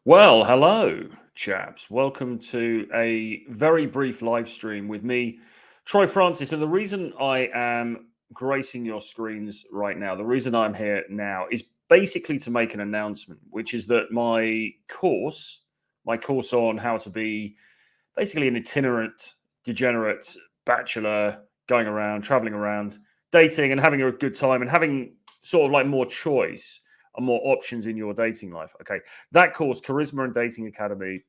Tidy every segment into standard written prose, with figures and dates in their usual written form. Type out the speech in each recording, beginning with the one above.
Well, hello, chaps. Welcome to a very brief live stream with me, Troy Francis. And the reason I am gracing your screens right now, the reason I'm here now is basically to make an announcement, which is that my course on how to be basically an itinerant, degenerate bachelor going around, traveling around, dating and having a good time and having sort of like more choice and more options in your dating life. Okay. That course, Charisma and Dating Academy,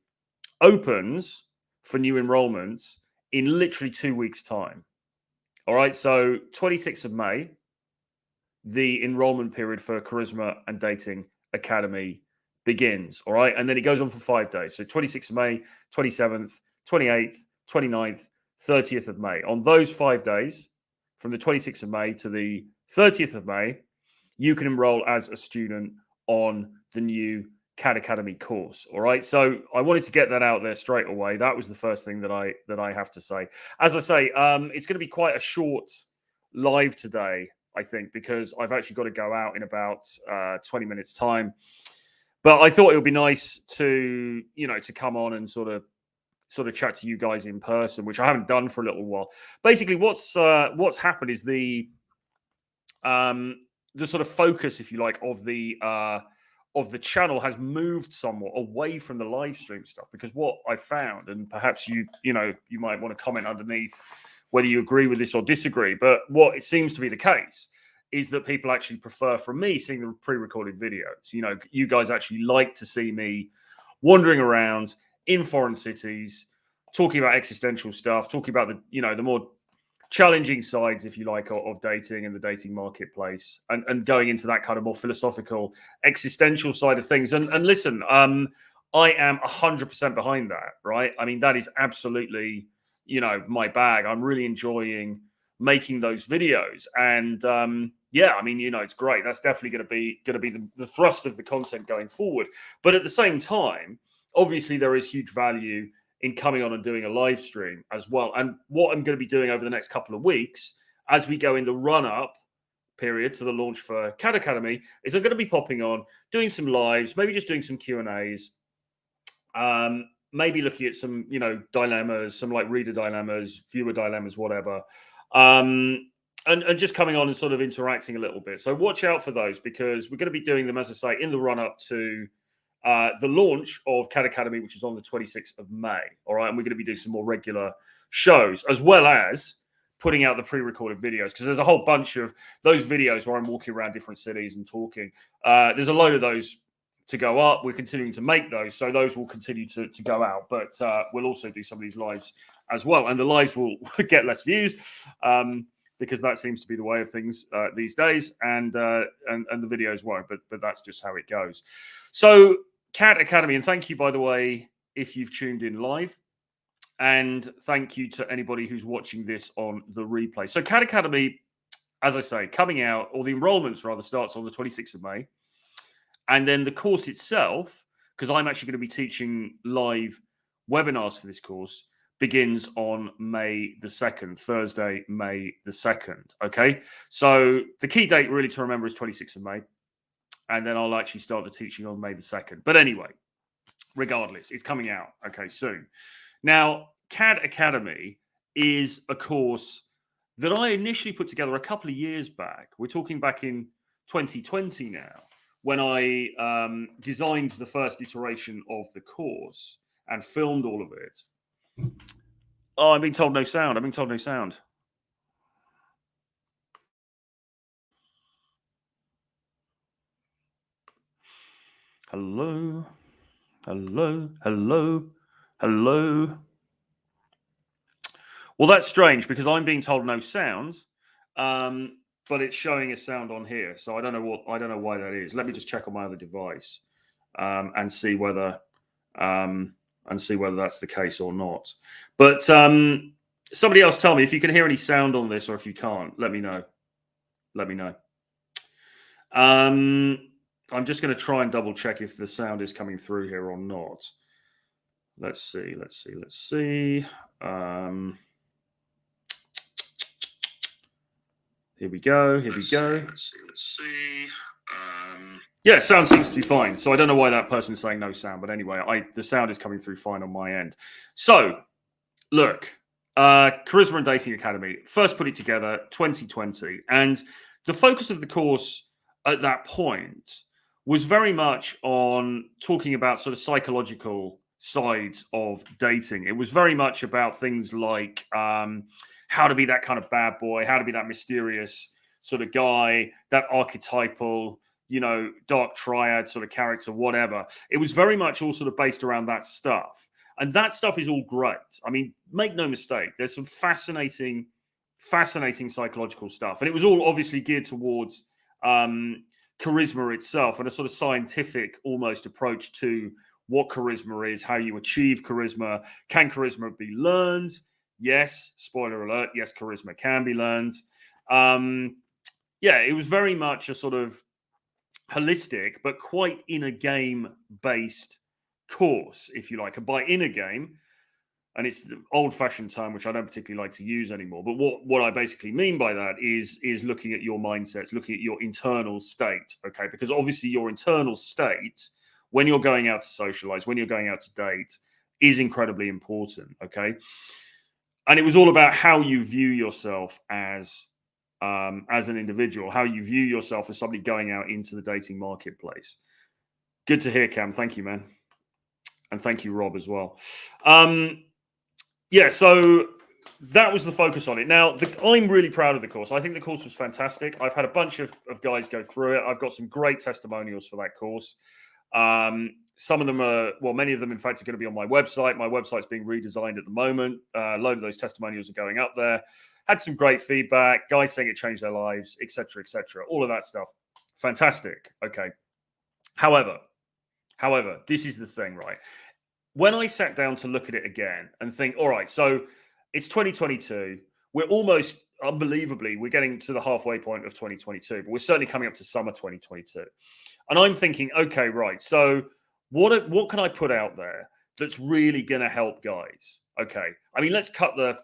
opens for new enrollments in literally 2 weeks' time. All right. So 26th of May, the enrollment period for Charisma and Dating Academy begins. All right. And then it goes on for 5 days. So 26th of May, 27th, 28th, 29th, 30th of May. On those 5 days, from the 26th of May to the 30th of May, you can enroll as a student on the new CAD Academy course. All right. So I wanted to get that out there straight away. That was the first thing that I have to say. As I say, it's going to be quite a short live today, I think, because I've actually got to go out in about 20 minutes time. But I thought it would be nice to, to come on and sort of chat to you guys in person, which I haven't done for a little while. Basically, what's happened is the sort of focus, if you like, of the channel has moved somewhat away from the live stream stuff, because what I found, and perhaps you might want to comment underneath whether you agree with this or disagree, but what it seems to be the case is that people actually prefer from me seeing the pre-recorded videos. You guys actually like to see me wandering around in foreign cities, talking about existential stuff, talking about the more challenging sides, if you like, of dating and the dating marketplace, and going into that kind of more philosophical, existential side of things. And listen, I am 100% behind that, right? I mean, that is absolutely, my bag. I'm really enjoying making those videos, and yeah, I mean, it's great. That's definitely going to be the thrust of the content going forward. But at the same time, obviously, there is huge value in coming on and doing a live stream as well. And what I'm going to be doing over the next couple of weeks, as we go in the run-up period to the launch for CAD Academy, is I'm going to be popping on, doing some lives, maybe just doing some Q&As, maybe looking at some, dilemmas, some like reader dilemmas, viewer dilemmas, whatever. And just coming on and sort of interacting a little bit. So watch out for those, because we're going to be doing them, as I say, in the run-up to the launch of CAD Academy, which is on the 26th of May. All right. And we're going to be doing some more regular shows, as well as putting out the pre-recorded videos, because there's a whole bunch of those videos where I'm walking around different cities and talking. There's a load of those to go up. We're continuing to make those, so those will continue to go out. But we'll also do some of these lives as well. And the lives will get less views, because that seems to be the way of things these days, and the videos won't. But that's just how it goes. So CAD Academy, and thank you, by the way, if you've tuned in live, and thank you to anybody who's watching this on the replay. So CAD Academy, as I say, coming out, or the enrollments rather, starts on the 26th of May, and then the course itself, because I'm actually going to be teaching live webinars for this course, begins on May the 2nd, Thursday, May the 2nd. Okay, so the key date really to remember is 26th of May. And then I'll actually start the teaching on May the 2nd. But anyway, regardless, it's coming out, okay, soon. Now, CAD Academy is a course that I initially put together a couple of years back. We're talking back in 2020 now, when I designed the first iteration of the course and filmed all of it. Oh, I'm being told no sound. I'm being told no sound. Hello, hello, hello, hello. Well, that's strange, because I'm being told no sounds, but it's showing a sound on here. So I don't know why that is. Let me just check on my other device and see whether that's the case or not. But somebody else tell me if you can hear any sound on this, or if you can't, let me know. Let me know. I'm just going to try and double check if the sound is coming through here or not. Let's see. Here we go. Let's see. Yeah, sound seems to be fine. So I don't know why that person's saying no sound, but anyway, the sound is coming through fine on my end. So look, Charisma and Dating Academy first put it together 2020, and the focus of the course at that point was very much on talking about sort of psychological sides of dating. It was very much about things like how to be that kind of bad boy, how to be that mysterious sort of guy, that archetypal, dark triad sort of character, whatever. It was very much all sort of based around that stuff. And that stuff is all great. I mean, make no mistake, there's some fascinating psychological stuff. And it was all obviously geared towards charisma itself and a sort of scientific almost approach to what charisma is, how you achieve charisma. Can charisma be learned? Yes. Spoiler alert. Yes, charisma can be learned. Yeah, it was very much a sort of holistic, but quite inner game based course, if you like. And by inner game, and it's the old-fashioned term which I don't particularly like to use anymore, but what I basically mean by that is looking at your mindsets, looking at your internal state, okay? Because obviously your internal state, when you're going out to socialize, when you're going out to date, is incredibly important, okay? And it was all about how you view yourself as an individual, how you view yourself as somebody going out into the dating marketplace. Good to hear, Cam. Thank you, man. And thank you, Rob, as well. Yeah, so that was the focus on it. Now, I'm really proud of the course. I think the course was fantastic. I've had a bunch of guys go through it. I've got some great testimonials for that course. Some of them are, well, many of them, in fact, are going to be on my website. My website's being redesigned at the moment. A load of those testimonials are going up there. Had some great feedback, guys saying it changed their lives, etc., etc. All of that stuff. Fantastic. Okay. However, this is the thing, right? When I sat down to look at it again and think, all right, so it's 2022. We're almost, unbelievably, we're getting to the halfway point of 2022, but we're certainly coming up to summer 2022. And I'm thinking, okay, right, so what can I put out there that's really going to help guys? Okay, I mean, let's cut the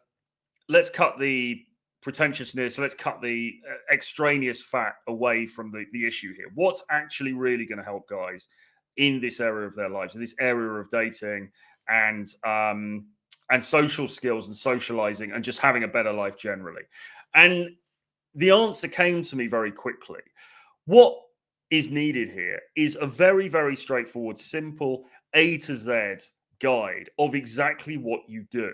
pretentiousness, let's cut the extraneous fact away from the issue here. What's actually really going to help guys in this area of their lives, in this area of dating and social skills and socializing and just having a better life generally? And the answer came to me very quickly. What is needed here is a very, very straightforward, simple A to Z guide of exactly what you do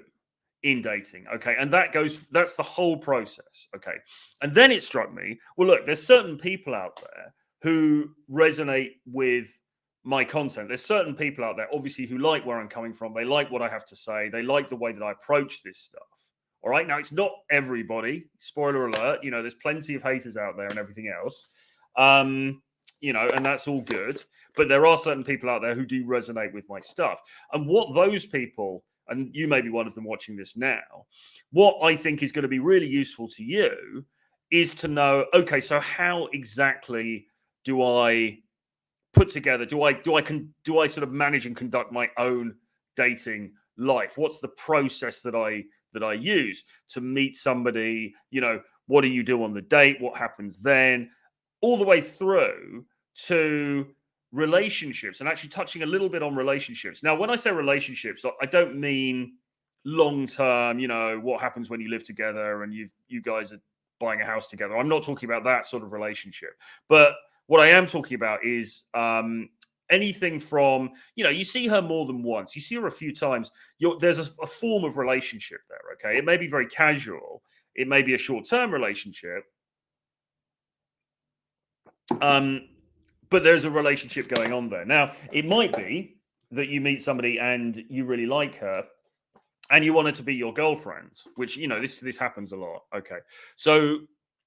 in dating. Okay. And that's the whole process. Okay. And then it struck me, well, look, there's certain people out there who resonate with my content. There's certain people out there, obviously, who like where I'm coming from. They like what I have to say. They like the way that I approach this stuff. All right. Now, it's not everybody. Spoiler alert. There's plenty of haters out there and everything else. And that's all good. But there are certain people out there who do resonate with my stuff. And what those people, and you may be one of them watching this now, what I think is going to be really useful to you is to know, okay, so how exactly do I put together, do I sort of manage and conduct my own dating life? What's the process that I use to meet somebody? What do you do on the date? What happens then? All the way through to relationships, and actually touching a little bit on relationships. Now, when I say relationships, I don't mean long term, what happens when you live together and you guys are buying a house together. I'm not talking about that sort of relationship. But what I am talking about is anything from, you see her more than once, you see her a few times, there's a form of relationship there, okay? It may be very casual. It may be a short-term relationship. But there's a relationship going on there. Now, it might be that you meet somebody and you really like her and you want her to be your girlfriend, which, this happens a lot. Okay. So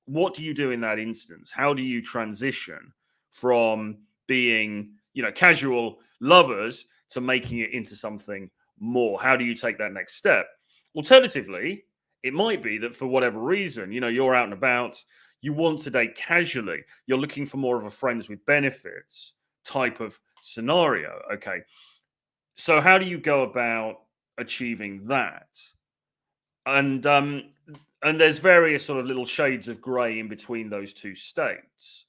what do you do in that instance? How do you transition from being, casual lovers to making it into something more? How do you take that next step? Alternatively, it might be that for whatever reason, you're out and about, you want to date casually, you're looking for more of a friends with benefits type of scenario. Okay. So how do you go about achieving that? And there's various sort of little shades of gray in between those two states.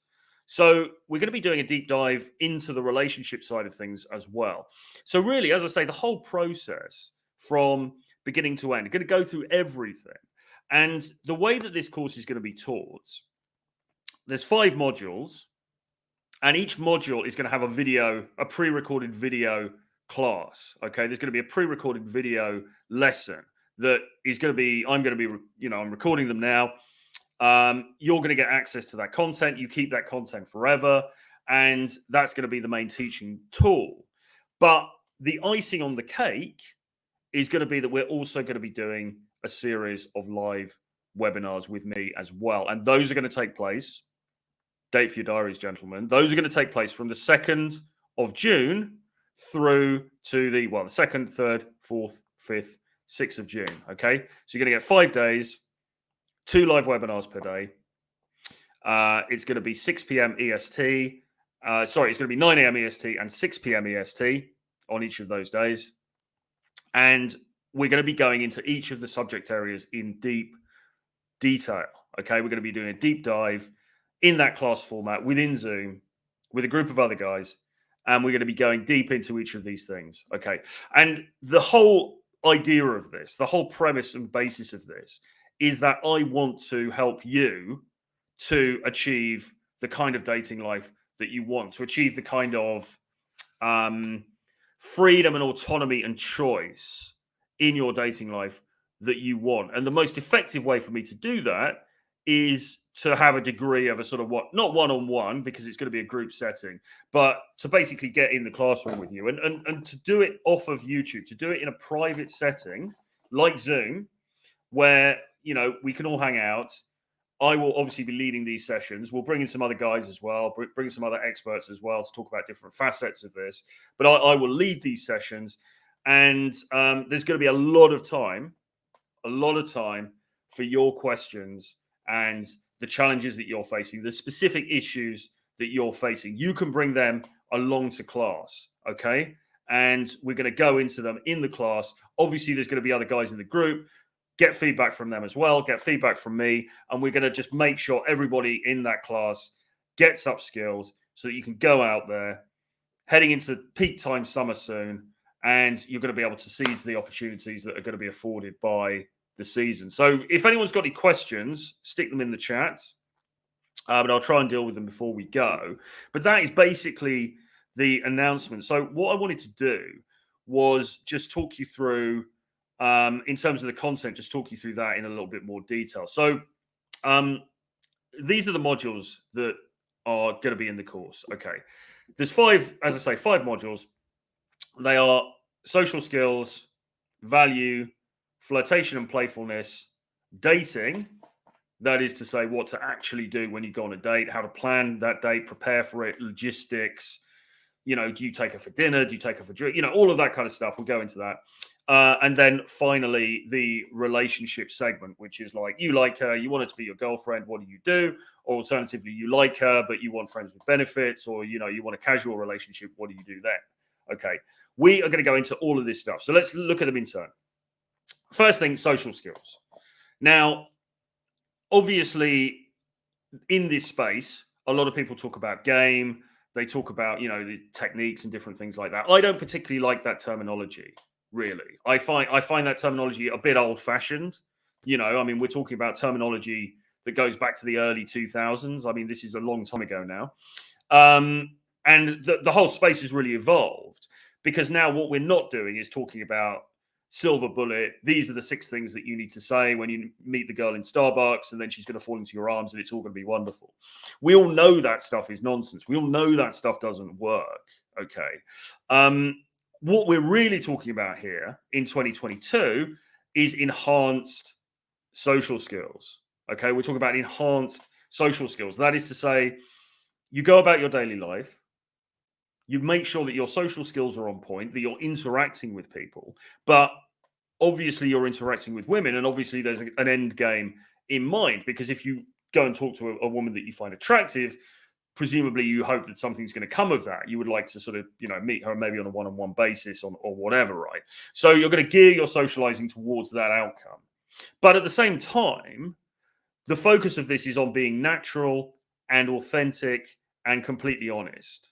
So we're going to be doing a deep dive into the relationship side of things as well. So really, as I say, the whole process from beginning to end, going to go through everything. And the way that this course is going to be taught, there's 5 modules, and each module is going to have a video, a pre-recorded video class. Okay, there's going to be a pre-recorded video lesson that is going to be, I'm recording them now. You're going to get access to that content. You keep that content forever, and that's going to be the main teaching tool. But the icing on the cake is going to be that we're also going to be doing a series of live webinars with me as well. And those are going to take place, date for your diaries, gentlemen. Those are going to take place from the 2nd of June through to the 2nd, 3rd, 4th, 5th, 6th of June. Okay. So you're going to get 5 days, 2 live webinars per day. It's going to be 6 p.m. EST. It's going to be 9 a.m. EST and 6 p.m. EST on each of those days. And we're going to be going into each of the subject areas in deep detail. Okay, we're going to be doing a deep dive in that class format within Zoom with a group of other guys. And we're going to be going deep into each of these things. Okay. And the whole idea of this, the whole premise and basis of this is that I want to help you to achieve the kind of dating life that you want, to achieve the kind of freedom and autonomy and choice in your dating life that you want. And the most effective way for me to do that is to have a degree of a sort of not one-on-one, because it's going to be a group setting, but to basically get in the classroom with you and to do it off of YouTube, to do it in a private setting like Zoom, where, we can all hang out. I will obviously be leading these sessions. We'll bring in some other guys as well, bring some other experts as well to talk about different facets of this. But I will lead these sessions, and there's going to be a lot of time for your questions and the challenges that you're facing, the specific issues that you're facing. You can bring them along to class, okay? And we're going to go into them in the class. Obviously, there's going to be other guys in the group. Get feedback from them as well. Get feedback from me. And we're going to just make sure everybody in that class gets up skills so that you can go out there heading into peak time summer soon, and you're going to be able to seize the opportunities that are going to be afforded by the season. So if anyone's got any questions, stick them in the chat. But I'll try and deal with them before we go. But that is basically the announcement. So what I wanted to do was just talk you through, in terms of the content, just talk you through that in a little bit more detail. So these are the modules that are going to be in the course. Okay. There's 5, as I say, 5 modules. They are social skills, value, flirtation and playfulness, dating, that is to say what to actually do when you go on a date, how to plan that date, prepare for it, logistics, do you take her for dinner, do you take her for drink, all of that kind of stuff. We'll go into that. And then finally, the relationship segment, which is like, you like her, you want her to be your girlfriend, what do you do? Or alternatively, you like her, but you want friends with benefits, or, you want a casual relationship, what do you do then? Okay, we are going to go into all of this stuff. So let's look at them in turn. First thing, social skills. Now, obviously, in this space, a lot of people talk about game. They talk about, the techniques and different things like that. I don't particularly like that terminology, really. I find that terminology a bit old-fashioned. We're talking about terminology that goes back to the early 2000s. This is a long time ago now. And the whole space has really evolved, because now what we're not doing is talking about silver bullet. These are the 6 things that you need to say when you meet the girl in Starbucks, and then she's going to fall into your arms and it's all going to be wonderful. We all know that stuff is nonsense. We all know that stuff doesn't work. Okay. What we're really talking about here in 2022 is enhanced social skills. Okay. We're talking about enhanced social skills. That is to say, you go about your daily life. You make sure that your social skills are on point, that you're interacting with people, but obviously you're interacting with women, and obviously there's an end game in mind, because if you go and talk to a woman that you find attractive, presumably you hope that something's going to come of that. You would like to sort of, meet her maybe on a one-on-one basis or whatever, right? So you're going to gear your socializing towards that outcome. But at the same time, the focus of this is on being natural and authentic and completely honest.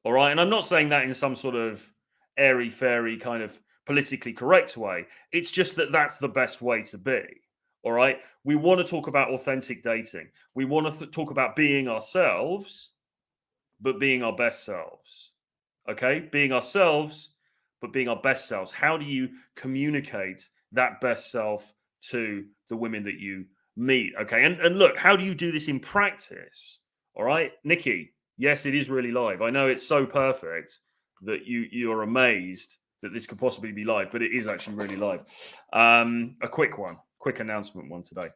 All right. And I'm not saying that in some sort of airy fairy kind of politically correct way. It's just that that's the best way to be. All right. We want to talk about authentic dating. We want to talk about being ourselves, but being our best selves. Okay. Being ourselves, but being our best selves. How do you communicate that best self to the women that you meet? Okay. And look, how do you do this in practice? All right. Nikki, yes, it is really live. I know it's so perfect that you're amazed that this could possibly be live, but it is actually really live. A quick announcement one today.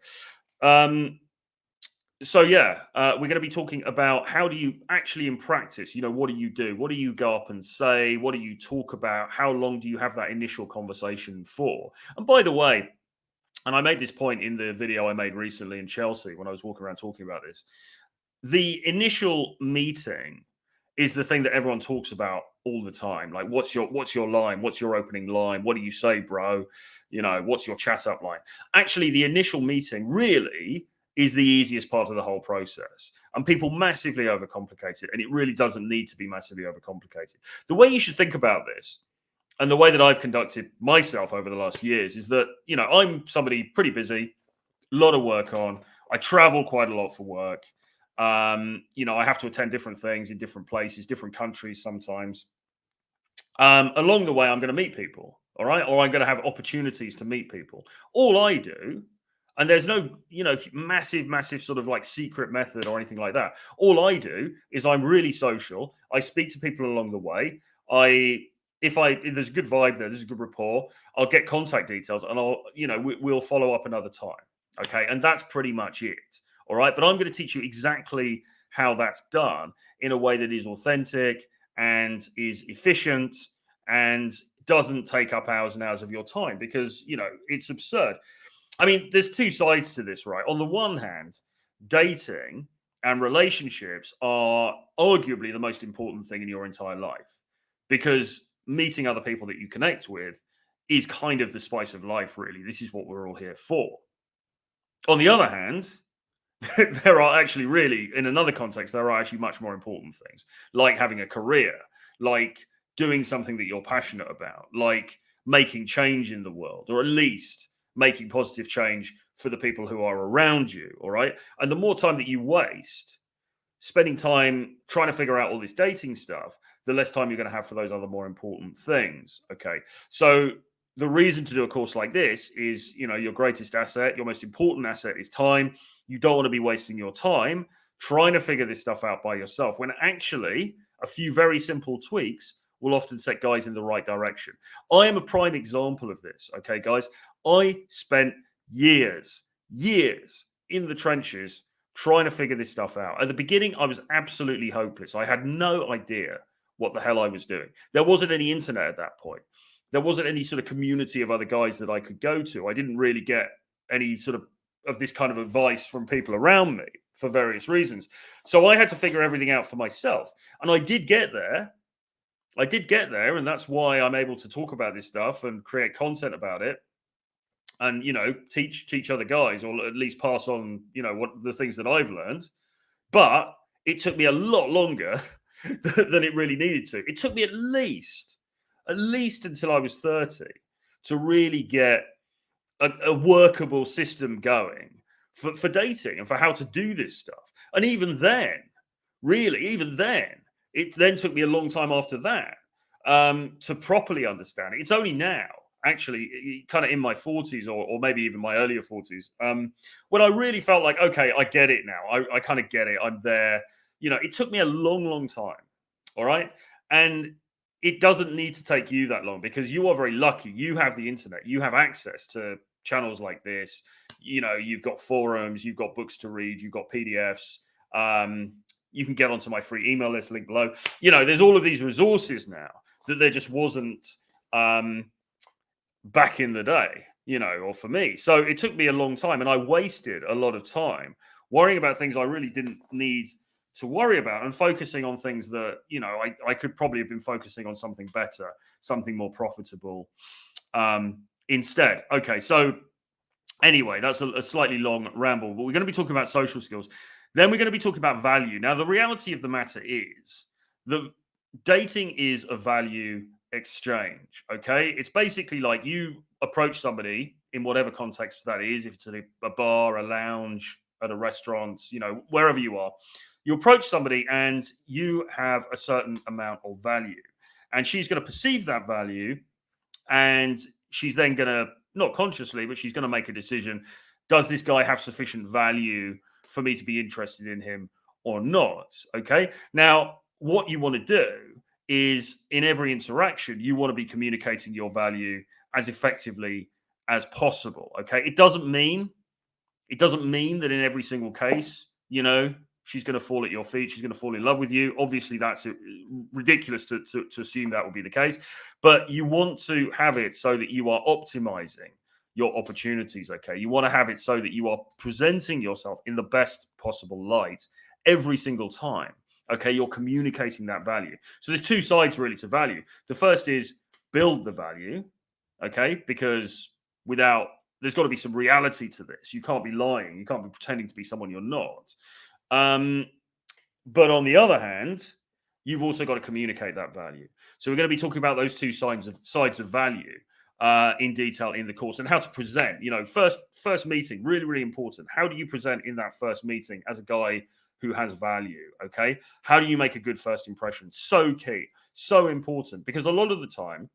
So yeah, we're going to be talking about how do you actually in practice, what do you do? What do you go up and say? What do you talk about? How long do you have that initial conversation for? And by the way, and I made this point in the video I made recently in Chelsea when I was walking around talking about this, the initial meeting is the thing that everyone talks about all the time. Like, what's your line? What's your opening line? What do you say, bro? What's your chat up line? Actually, the initial meeting really is the easiest part of the whole process. And people massively overcomplicate it. And it really doesn't need to be massively overcomplicated. The way you should think about this, and the way that I've conducted myself over the last years, is that, I'm somebody pretty busy, a lot of work on. I travel quite a lot for work. I have to attend different things in different places, different countries sometimes. Along the way, I'm going to meet people, all right? Or I'm going to have opportunities to meet people. All I do, and there's no, massive sort of like secret method or anything like that. All I do is I'm really social. I speak to people along the way. If there's a good vibe there's a good rapport, I'll get contact details and we'll follow up another time. Okay. And that's pretty much it. All right. But I'm going to teach you exactly how that's done in a way that is authentic and is efficient and doesn't take up hours and hours of your time because, it's absurd. I mean, there's two sides to this, right? On the one hand, dating and relationships are arguably the most important thing in your entire life because meeting other people that you connect with is kind of the spice of life, really. This is what we're all here for. On the other hand, there are actually really, in another context, there are actually much more important things, like having a career, like doing something that you're passionate about, like making change in the world, or at least making positive change for the people who are around you. All right. And the more time that you waste spending time trying to figure out all this dating stuff, the less time you're going to have for those other more important things. Okay. So the reason to do a course like this is, your greatest asset, your most important asset is time. You don't want to be wasting your time trying to figure this stuff out by yourself when actually a few very simple tweaks will often set guys in the right direction. I am a prime example of this. Okay, guys, I spent years in the trenches trying to figure this stuff out. At the beginning, I was absolutely hopeless. I had no idea what the hell I was doing. There wasn't any internet at that point. There wasn't any sort of community of other guys that I could go to. I didn't really get any sort of this kind of advice from people around me for various reasons. So I had to figure everything out for myself. And I did get there. And that's why I'm able to talk about this stuff and create content about it. And, teach other guys, or at least pass on, what the things that I've learned. But it took me a lot longer than it really needed to. It took me at least until I was 30 to really get a workable system going for dating and for how to do this stuff. And even then, it then took me a long time after that to properly understand it. It's only now, actually, kind of in my 40s or maybe even my earlier 40s, when I really felt like, okay, I get it now. I kind of get it. I'm there. It took me a long time. All right. And it doesn't need to take you that long because you are very lucky. You have the internet. You have access to channels like this. You've got forums, you've got books to read, you've got PDFs. You can get onto my free email list, link below. There's all of these resources now that there just wasn't back in the day, or for me. So it took me a long time and I wasted a lot of time worrying about things I really didn't need to worry about and focusing on things that, I could probably have been focusing on something better, something more profitable instead. Okay. So anyway, that's a slightly long ramble, but we're going to be talking about social skills. Then we're going to be talking about value. Now, the reality of the matter is that dating is a value exchange. Okay. It's basically like you approach somebody in whatever context that is, if it's at a bar, a lounge, at a restaurant, wherever you are, you approach somebody and you have a certain amount of value. And she's going to perceive that value, and she's then going to, not consciously, but she's going to make a decision. Does this guy have sufficient value for me to be interested in him or not? Okay. Now, what you want to do is in every interaction, you want to be communicating your value as effectively as possible. Okay. It doesn't mean that in every single case, she's going to fall at your feet. She's going to fall in love with you. Obviously, that's ridiculous to assume that will be the case. But you want to have it so that you are optimizing your opportunities. Okay. You want to have it so that you are presenting yourself in the best possible light every single time. Okay. You're communicating that value. So there's two sides really to value. The first is build the value. Okay. Because there's got to be some reality to this. You can't be lying. You can't be pretending to be someone you're not. But on the other hand, you've also got to communicate that value. So we're going to be talking about those two sides of value in detail in the course, and how to present. First meeting, really, really important. How do you present in that first meeting as a guy who has value? Okay, how do you make a good first impression? So key, so important, because a lot of the time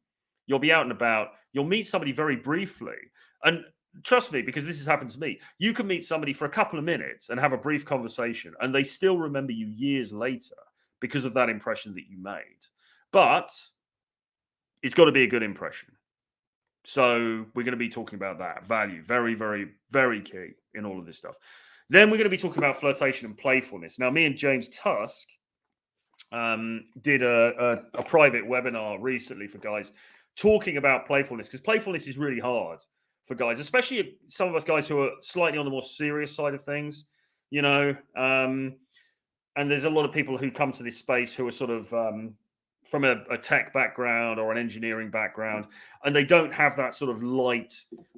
you'll be out and about, you'll meet somebody very briefly, and trust me, because this has happened to me. You can meet somebody for a couple of minutes and have a brief conversation, and they still remember you years later because of that impression that you made. But it's got to be a good impression. So we're going to be talking about that value. Very, very, very key in all of this stuff. Then we're going to be talking about flirtation and playfulness. Now, me and James Tusk did a private webinar recently for guys talking about playfulness, because playfulness is really hard for guys, especially some of us guys who are slightly on the more serious side of things, and there's a lot of people who come to this space who are sort of from a tech background or an engineering background, and they don't have that sort of light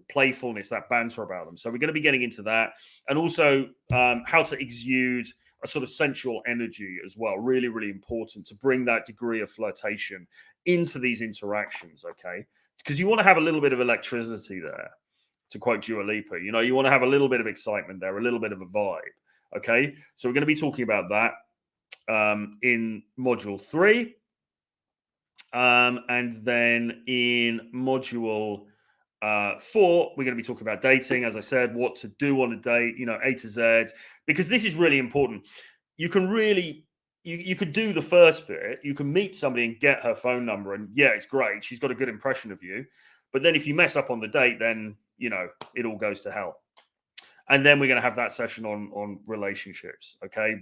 playfulness, that banter about them. So we're going to be getting into that, and also how to exude a sort of sensual energy as well. Really, really important to bring that degree of flirtation into these interactions, okay? Because you want to have a little bit of electricity there, to quote Dua Lipa. You want to have a little bit of excitement there, a little bit of a vibe, okay? So we're going to be talking about that in Module 3. And then in Module 4, we're going to be talking about dating, as I said, what to do on a date, A to Z, because this is really important. You can really... You could do the first bit. You can meet somebody and get her phone number, and yeah, it's great. She's got a good impression of you. But then if you mess up on the date, then, it all goes to hell. And then we're going to have that session on relationships, okay?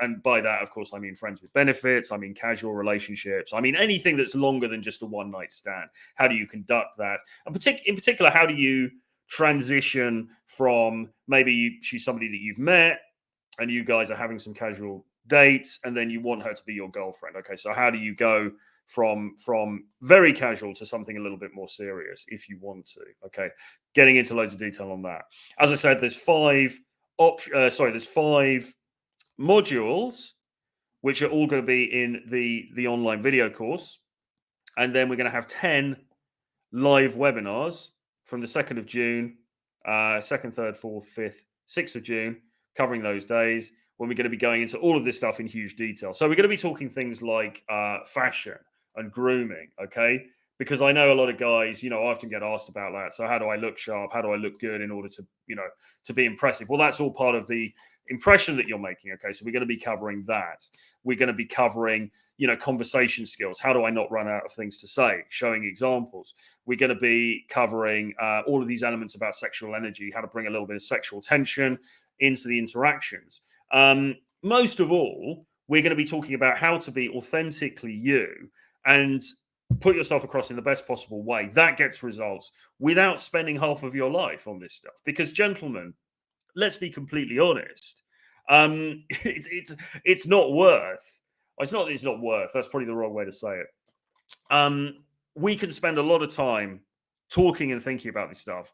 And by that, of course, I mean friends with benefits. I mean casual relationships. I mean anything that's longer than just a one-night stand. How do you conduct that? And in particular, how do you transition from maybe she's somebody that you've met and you guys are having some casual dates, and then you want her to be your girlfriend. Okay, so how do you go from very casual to something a little bit more serious if you want to? Okay, getting into loads of detail on that. As I said, there's five modules which are all going to be in the online video course, and then we're going to have 10 live webinars from the 2nd of June, 2nd, 3rd, 4th, 5th, 6th of June, covering those days, when we're going to be going into all of this stuff in huge detail. So we're going to be talking things like fashion and grooming, okay? Because I know a lot of guys, I often get asked about that. So how do I look sharp? How do I look good in order to, to be impressive? Well, that's all part of the impression that you're making, okay? So we're going to be covering that. We're going to be covering, conversation skills. How do I not run out of things to say? Showing examples. We're going to be covering all of these elements about sexual energy, how to bring a little bit of sexual tension into the interactions. Most of all, we're going to be talking about how to be authentically you and put yourself across in the best possible way. That gets results without spending half of your life on this stuff. Because, gentlemen, let's be completely honest. It's not worth. It's not worth. That's probably the wrong way to say it. We can spend a lot of time talking and thinking about this stuff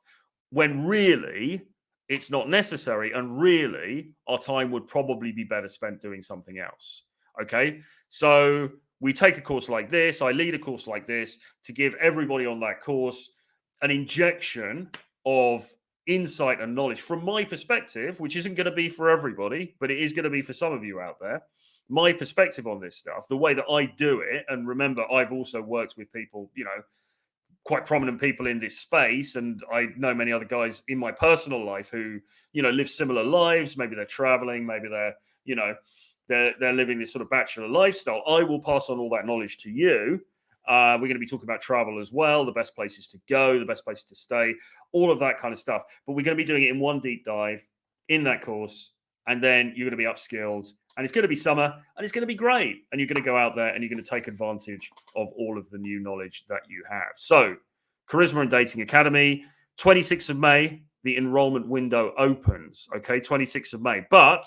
when really it's not necessary. And really, our time would probably be better spent doing something else. Okay. So we take a course like this, I lead a course like this to give everybody on that course an injection of insight and knowledge from my perspective, which isn't going to be for everybody, but it is going to be for some of you out there. My perspective on this stuff, the way that I do it, and remember, I've also worked with people, quite prominent people in this space, and I know many other guys in my personal life who, live similar lives. Maybe they're traveling, maybe they're, they're living this sort of bachelor lifestyle. I will pass on all that knowledge to you. We're going to be talking about travel as well, the best places to go, the best places to stay, all of that kind of stuff. But we're going to be doing it in one deep dive in that course, and then you're going to be upskilled, and it's going to be summer, and it's going to be great. And you're going to go out there and you're going to take advantage of all of the new knowledge that you have. So, Charisma and Dating Academy, 26th of May, the enrollment window opens. Okay, 26th of May. But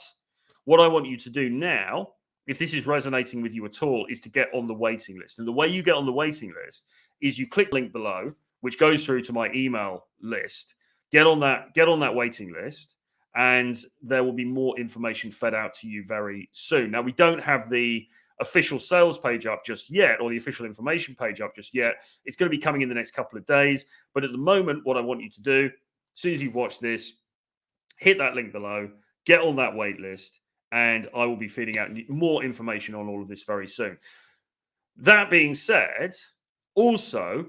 what I want you to do now, if this is resonating with you at all, is to get on the waiting list. And the way you get on the waiting list is you click the link below, which goes through to my email list. Get on that waiting list, and there will be more information fed out to you very soon. Now, we don't have the official sales page up just yet, or the official information page up just yet. It's going to be coming in the next couple of days. But at the moment, what I want you to do, as soon as you've watched this, hit that link below, get on that wait list, and I will be feeding out more information on all of this very soon. That being said, also,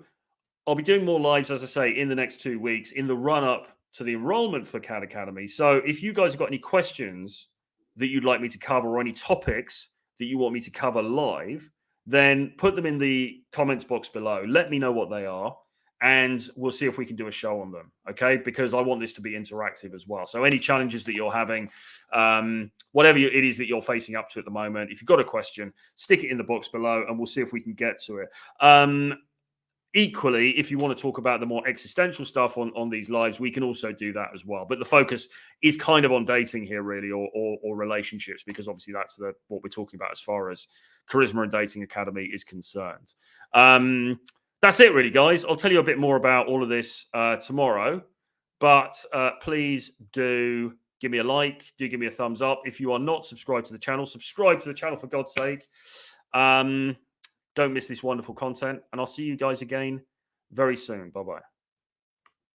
I'll be doing more lives, as I say, in the next 2 weeks in the run-up to the enrollment for CAD Academy. So if you guys have got any questions that you'd like me to cover, or any topics that you want me to cover live, then put them in the comments box below. Let me know what they are, and we'll see if we can do a show on them, okay? Because I want this to be interactive as well. So any challenges that you're having, whatever it is that you're facing up to at the moment, if you've got a question, stick it in the box below, and we'll see if we can get to it. Equally, if you want to talk about the more existential stuff on these lives, we can also do that as well. But the focus is kind of on dating here, really, or relationships, because obviously that's what we're talking about as far as Charisma and Dating Academy is concerned. That's it, really, guys. I'll tell you a bit more about all of this tomorrow. But please do give me a like. Do give me a thumbs up. If you are not subscribed to the channel, subscribe to the channel, for God's sake. Don't miss this wonderful content, and I'll see you guys again very soon. Bye-bye.